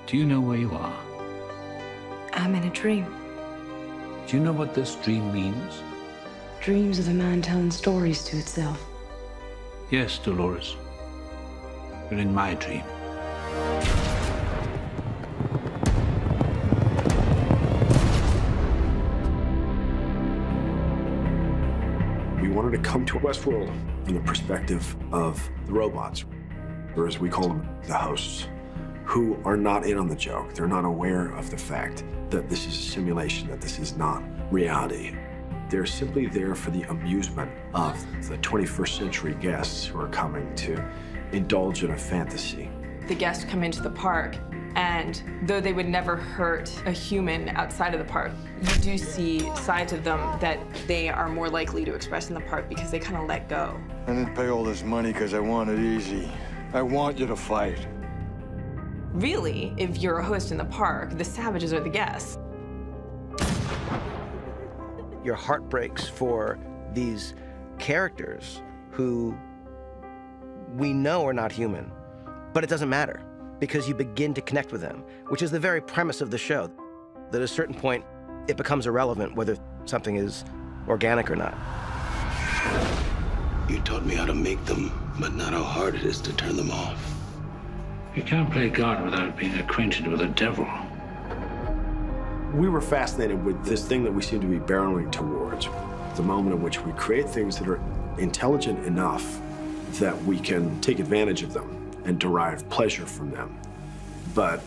Do you know where you are? I'm in a dream. Do you know what this dream means? Dreams of a man telling stories to itself. Yes, Dolores. You're in my dream. We wanted to come to Westworld from the perspective of the robots, or as we call them, the hosts, who are not in on the joke. They're not aware of the fact that this is a simulation, that this is not reality. They're simply there for the amusement of the 21st century guests who are coming to indulge in a fantasy. The guests come into the park, and though they would never hurt a human outside of the park, you do see sides of them that they are more likely to express in the park because they kind of let go. I didn't pay all this money because I want it easy. I want you to fight. Really, if you're a host in the park, the savages are the guests. Your heart breaks for these characters who we know are not human, but it doesn't matter because you begin to connect with them, which is the very premise of the show, that at a certain point it becomes irrelevant whether something is organic or not. You taught me how to make them, but not how hard it is to turn them off. You can't play God without being acquainted with the devil. We were fascinated with this thing that we seem to be barreling towards, the moment in which we create things that are intelligent enough that we can take advantage of them and derive pleasure from them, but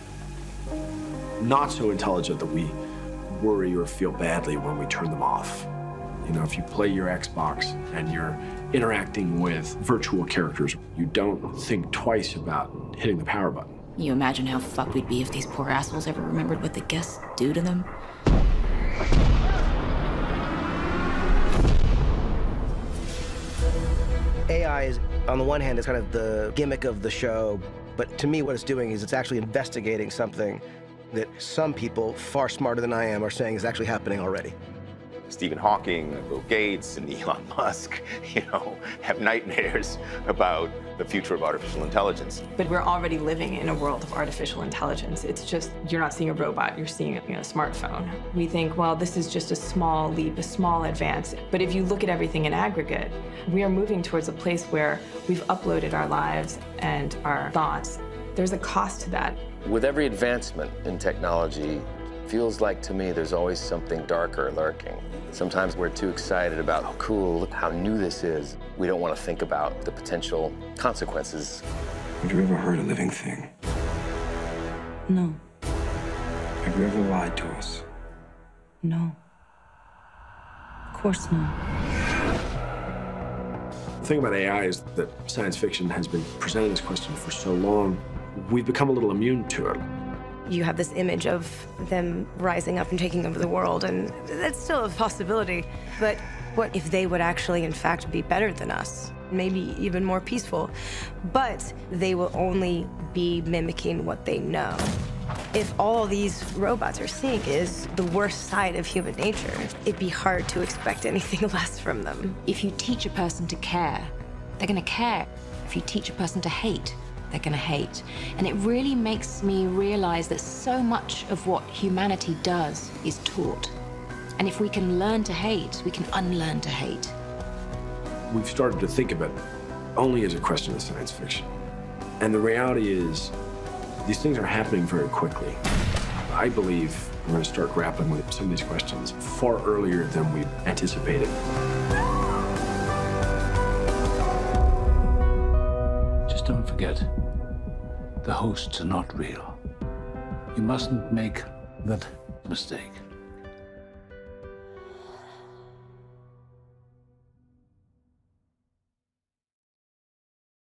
not so intelligent that we worry or feel badly when we turn them off. You know, if you play your Xbox and you're interacting with virtual characters, you don't think twice about hitting the power button. You imagine how fucked we'd be if these poor assholes ever remembered what the guests do to them? AI is, on the one hand, is kind of the gimmick of the show, but to me what it's doing is it's actually investigating something that some people far smarter than I am are saying is actually happening already. Stephen Hawking, Bill Gates, and Elon Musk, have nightmares about the future of artificial intelligence. But we're already living in a world of artificial intelligence. It's just, you're not seeing a robot, you're seeing a smartphone. We think, well, this is just a small leap, a small advance. But if you look at everything in aggregate, we are moving towards a place where we've uploaded our lives and our thoughts. There's a cost to that. With every advancement in technology, feels like to me there's always something darker lurking. Sometimes we're too excited about, oh cool, look how new this is. We don't want to think about the potential consequences. Have you ever heard a living thing? No. Have you ever lied to us? No. Of course not. The thing about AI is that science fiction has been presenting this question for so long, we've become a little immune to it. You have this image of them rising up and taking over the world, and that's still a possibility. But what if they would actually, in fact, be better than us? Maybe even more peaceful. But they will only be mimicking what they know. If all these robots are seeing is the worst side of human nature, it'd be hard to expect anything less from them. If you teach a person to care, they're gonna care. If you teach a person to hate, they're gonna hate. And it really makes me realize that so much of what humanity does is taught. And if we can learn to hate, we can unlearn to hate. We've started to think of it only as a question of science fiction. And the reality is, these things are happening very quickly. I believe we're going to start grappling with some of these questions far earlier than we anticipated. Just don't forget, the hosts are not real. You mustn't make that mistake.